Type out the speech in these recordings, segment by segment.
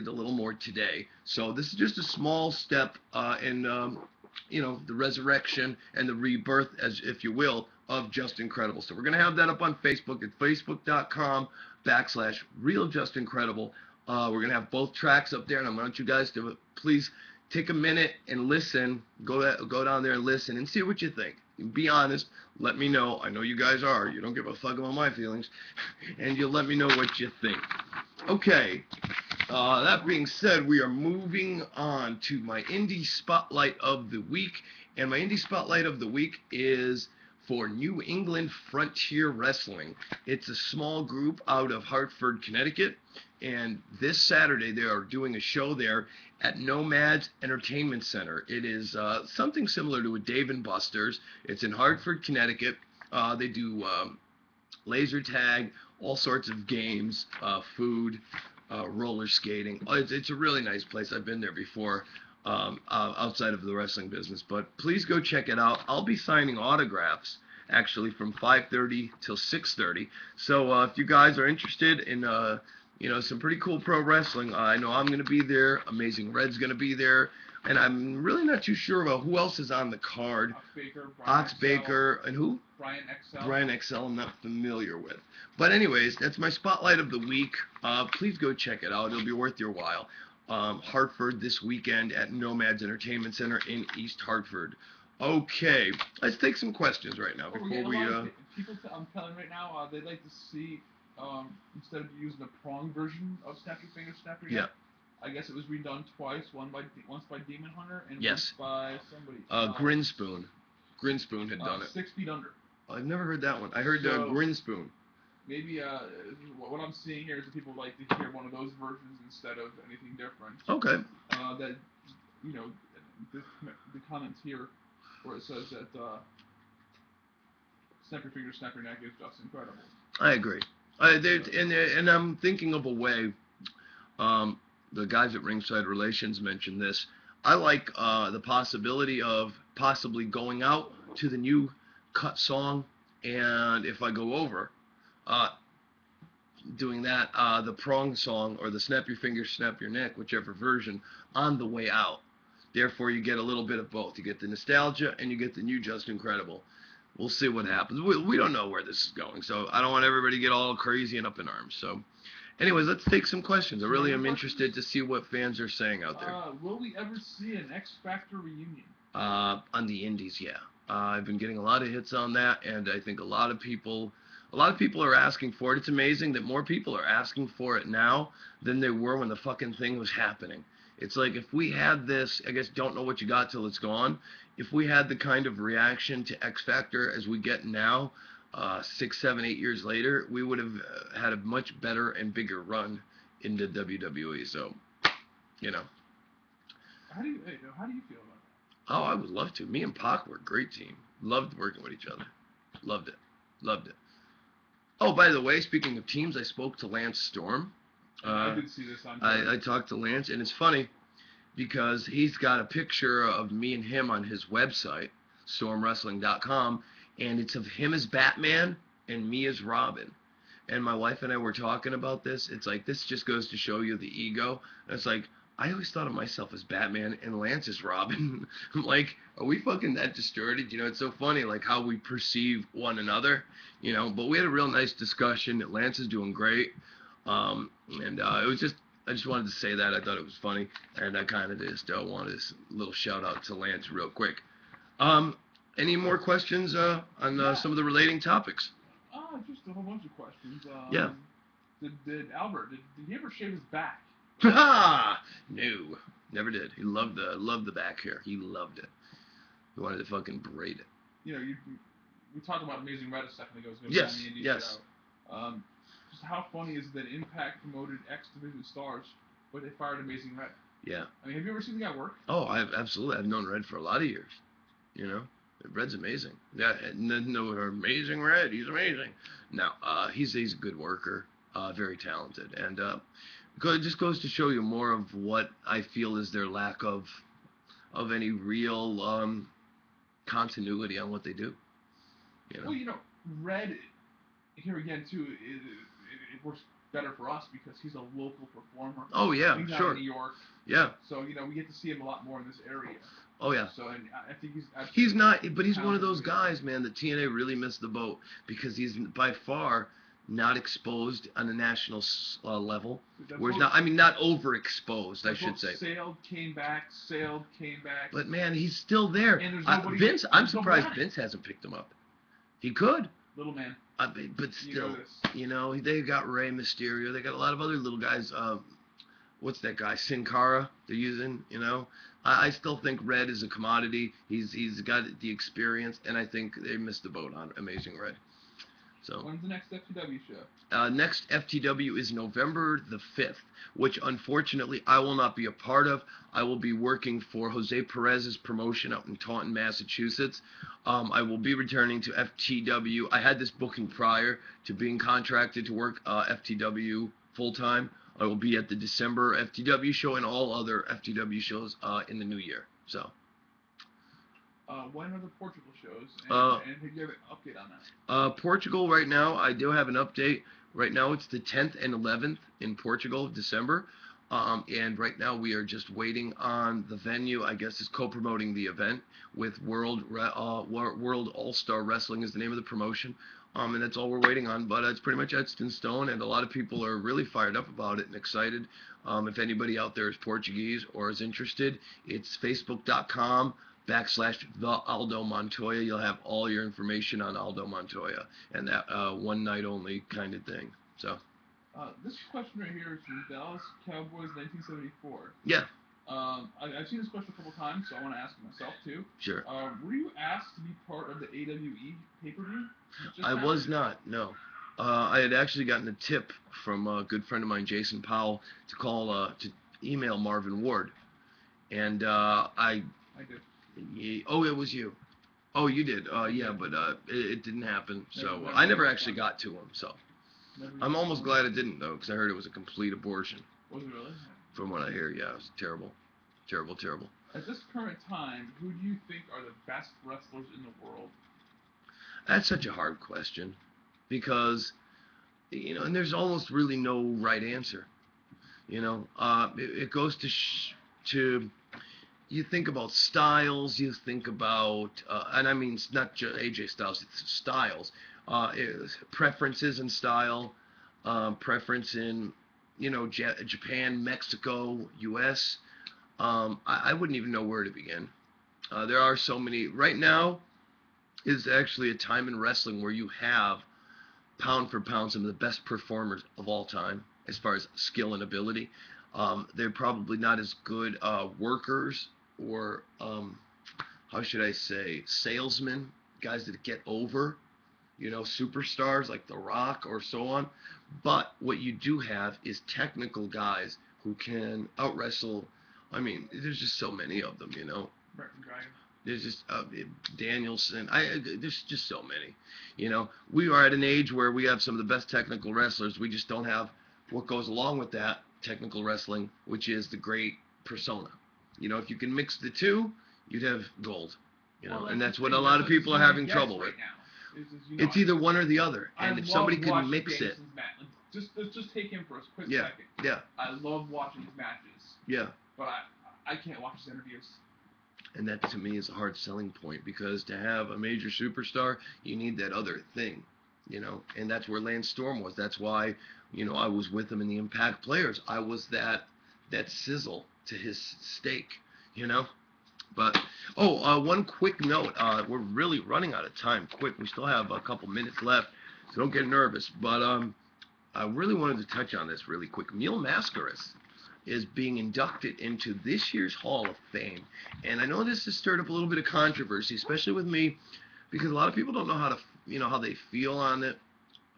a little more today. So this is just a small step in, the resurrection and the rebirth, as if you will, of Just Incredible. So we're going to have that up on Facebook at facebook.com/Real Just Incredible. We're going to have both tracks up there, and I want you guys to please take a minute and listen. Go down there and listen and see what you think. Be honest. Let me know. I know you guys are. You don't give a fuck about my feelings. And you'll let me know what you think. Okay. That being said, we are moving on to my indie spotlight of the week. And my indie spotlight of the week is for New England Frontier Wrestling. It's a small group out of Hartford, Connecticut. And this Saturday, they are doing a show there at Nomad's Entertainment Center. It is something similar to a Dave & Buster's. It's in Hartford, Connecticut. They do laser tag, all sorts of games, food, roller skating. It's a really nice place. I've been there before, outside of the wrestling business. But please go check it out. I'll be signing autographs actually from 5:30 till 6:30. So if you guys are interested in some pretty cool pro wrestling, I know I'm going to be there. Amazing Red's going to be there. And I'm really not too sure about who else is on the card. Ox Baker, and who? Brian XL. Brian XL, I'm not familiar with. But anyways, that's my spotlight of the week. Please go check it out. It'll be worth your while. Hartford this weekend at Nomad's Entertainment Center in East Hartford. Okay, let's take some questions right now before we. People, I'm telling right now, they'd like to see instead of using the prong version of Snap Your Finger, Snap Your Neck. I guess it was redone twice. Once by Demon Hunter and once by somebody. Grinspoon. Grinspoon had done it. 6 Feet Under. I've never heard that one. I heard Grinspoon. Maybe what I'm seeing here is that people like to hear one of those versions instead of anything different. Okay. That the comments here where it says that Snap Your Finger, Snap Your Neck is just incredible. I agree. And I'm thinking of a way. The guys at Ringside Relations mentioned this. I like the possibility of possibly going out to the new cut song, and if I go over, doing that, the prong song or the Snap Your Finger, Snap Your Neck, whichever version, on the way out. Therefore, you get a little bit of both. You get the nostalgia and you get the new Just Incredible. We'll see what happens. We don't know where this is going, so I don't want everybody to get all crazy and up in arms. So, anyways, let's take some questions. I really am interested to see what fans are saying out there. Will we ever see an X Factor reunion? On the indies, yeah. I've been getting a lot of hits on that, and I think a lot of people are asking for it. It's amazing that more people are asking for it now than they were when the fucking thing was happening. It's like if we had this, I guess don't know what you got till it's gone. If we had the kind of reaction to X Factor as we get now, 6, 7, 8 years later, we would have had a much better and bigger run into WWE. So, How do you feel about that? Oh, I would love to. Me and Pac were a great team. Loved working with each other. Loved it. Oh, by the way, speaking of teams, I spoke to Lance Storm. I did see this on I talked to Lance, and it's funny because he's got a picture of me and him on his website, stormwrestling.com, and it's of him as Batman and me as Robin. And my wife and I were talking about this. It's like, this just goes to show you the ego. And it's like, I always thought of myself as Batman and Lance as Robin. I'm like, are we fucking that distorted? It's so funny, like, how we perceive one another, But we had a real nice discussion. Lance is doing great. And it was just, I just wanted to say that. I thought it was funny. And I kind of just wanted a little shout out to Lance real quick. Any more questions on some of the relating topics? Just a whole bunch of questions. Yeah. Did Albert, did he ever shave his back? No, never did. He loved the back hair. He loved it. He wanted to fucking braid it. We talked about Amazing Red a second ago. Yes. Show. Just how funny is that Impact promoted X Division stars, but they fired Amazing Red? Yeah. I mean, have you ever seen the guy work? Oh, absolutely. I've known Red for a lot of years. Red's amazing. Yeah, no, Amazing Red. He's amazing. Now, he's a good worker, very talented, and it just goes to show you more of what I feel is their lack of any real continuity on what they do. Well, Red here again too. It works better for us because he's a local performer. Oh yeah, he's sure. Out of New York. Yeah. So we get to see him a lot more in this area. Oh yeah. So and I think he's not, but he's one of those guys, man. That TNA really missed the boat because he's by far not exposed on a national level. Whereas not, I mean, not overexposed, I should say. Sailed, came back. But man, he's still there. And Vince, I'm surprised Vince hasn't picked him up. He could. Little man. But still, they got Rey Mysterio. They got a lot of other little guys. What's that guy? Sin Cara they're using, I still think Red is a commodity. He's got the experience, and I think they missed the boat on Amazing Red. So when's the next FTW show? Next FTW is November the 5th, which unfortunately I will not be a part of. I will be working for Jose Perez's promotion out in Taunton, Massachusetts. I will be returning to FTW. I had this booking prior to being contracted to work FTW full-time. I will be at the December FTW show and all other FTW shows in the new year. So. When are the Portugal shows? And do you have an update on that? Portugal right now, I do have an update. Right now it's the 10th and 11th in Portugal, December. And right now we are just waiting on the venue. I guess is co-promoting the event with World All-Star Wrestling is the name of the promotion. And that's all we're waiting on. But it's pretty much etched in stone, and a lot of people are really fired up about it and excited. If anybody out there is Portuguese or is interested, it's facebook.com/the Aldo Montoya. You'll have all your information on Aldo Montoya and that one night only kind of thing. So. This question right here is from Dallas Cowboys 1974. Yeah. I've seen this question a couple times, so I want to ask it myself too. Sure. Were you asked to be part of the AWE pay-per-view? I was not. No. I had actually gotten a tip from a good friend of mine, Jason Powell, to email Marvin Ward, and I did. Oh, it was you. Oh, you did. Yeah, but it didn't happen. So I never actually got to him. So I'm almost glad it didn't though, because I heard it was a complete abortion. Was it really? From what I hear, yeah, it was terrible. Terrible. At this current time, who do you think are the best wrestlers in the world? That's such a hard question, because and there's almost really no right answer. It goes to you think about styles, you think about, and I mean not just AJ Styles, it's styles, preferences in style, preference in Japan, Mexico, U.S. I wouldn't even know where to begin. There are so many. Right now is actually a time in wrestling where you have, pound for pound, some of the best performers of all time as far as skill and ability. They're probably not as good workers or, how should I say, salesmen, guys that get over, superstars like The Rock or so on. But what you do have is technical guys who can out-wrestle. I mean, there's just so many of them, There's just Danielson. There's just so many. We are at an age where we have some of the best technical wrestlers. We just don't have what goes along with that technical wrestling, which is the great persona. If you can mix the two, you'd have gold. And that's what a lot of people are having trouble with. It's either one or the other, and if somebody can mix it. Let's just take him for a quick second. Yeah. I love watching his matches. Yeah. But I can't watch his interviews. And that to me is a hard selling point, because to have a major superstar, you need that other thing, and that's where Lance Storm was. That's why, I was with him in the Impact Players. I was that sizzle to his steak, But, one quick note. We're really running out of time quick. We still have a couple minutes left, so don't get nervous. But I really wanted to touch on this really quick. Mil Mascaras is being inducted into this year's Hall of Fame. And I know this has stirred up a little bit of controversy, especially with me, because a lot of people don't know how to, how they feel on it,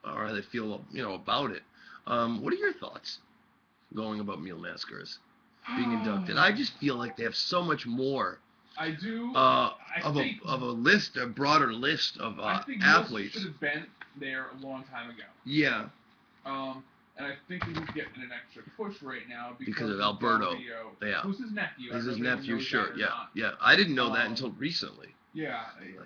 or how they feel, about it. What are your thoughts going about Mil Mascaras being inducted? I just feel like they have so much more. I do. Of a broader list of athletes. I think should have been there a long time ago. Yeah. And I think he was getting an extra push right now because of Alberto. Yeah. Who's his nephew? He's his nephew, sure. Yeah. Yeah. I didn't know that until recently. Yeah.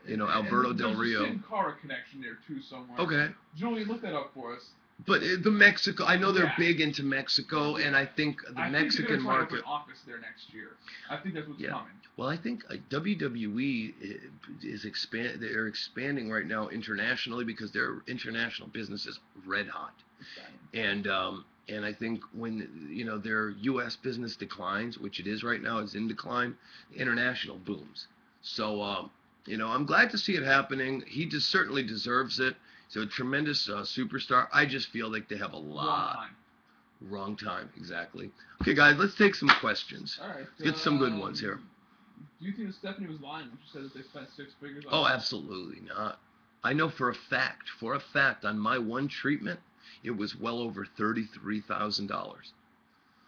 Alberto Del Rio. There's a Sin Cara connection there too somewhere. Okay. Julie, look that up for us. But the Mexico, I know they're Yeah. big into Mexico, and I think the Mexican market. market. Open office there next year. I think that's what's coming. Well, I think WWE is they're expanding right now internationally because their international business is red hot. And I think when their U.S. business declines, which it is right now, it's in decline. International booms. So I'm glad to see it happening. He just certainly deserves it. So a tremendous superstar. I just feel like they have a lot. Wrong time, exactly. Okay, guys, let's take some questions. All right. Get some good ones here. Do you think that Stephanie was lying when she said that they spent 6 figures on Oh, absolutely not. I know for a fact, on my one treatment, it was well over $33,000.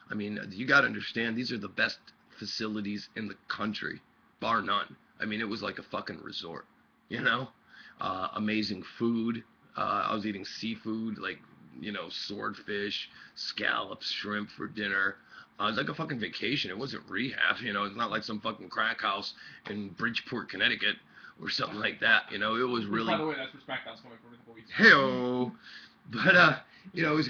I mean, you got to understand, these are the best facilities in the country, bar none. I mean, it was like a fucking resort, amazing food. I was eating seafood, like, swordfish, scallops, shrimp for dinner. It was like a fucking vacation. It wasn't rehab, It's not like some fucking crack house in Bridgeport, Connecticut, or something like that. It was really. By the way, that's where SmackDown's coming from in a couple weeks. Hey-o. But it was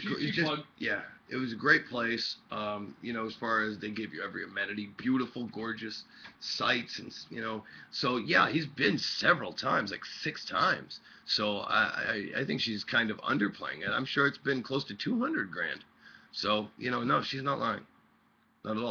it was a great place. As far as they gave you every amenity, beautiful, gorgeous sights, and so yeah, he's been several times, like 6 times. So I think she's kind of underplaying it. I'm sure it's been close to 200 grand. So no, she's not lying, not at all.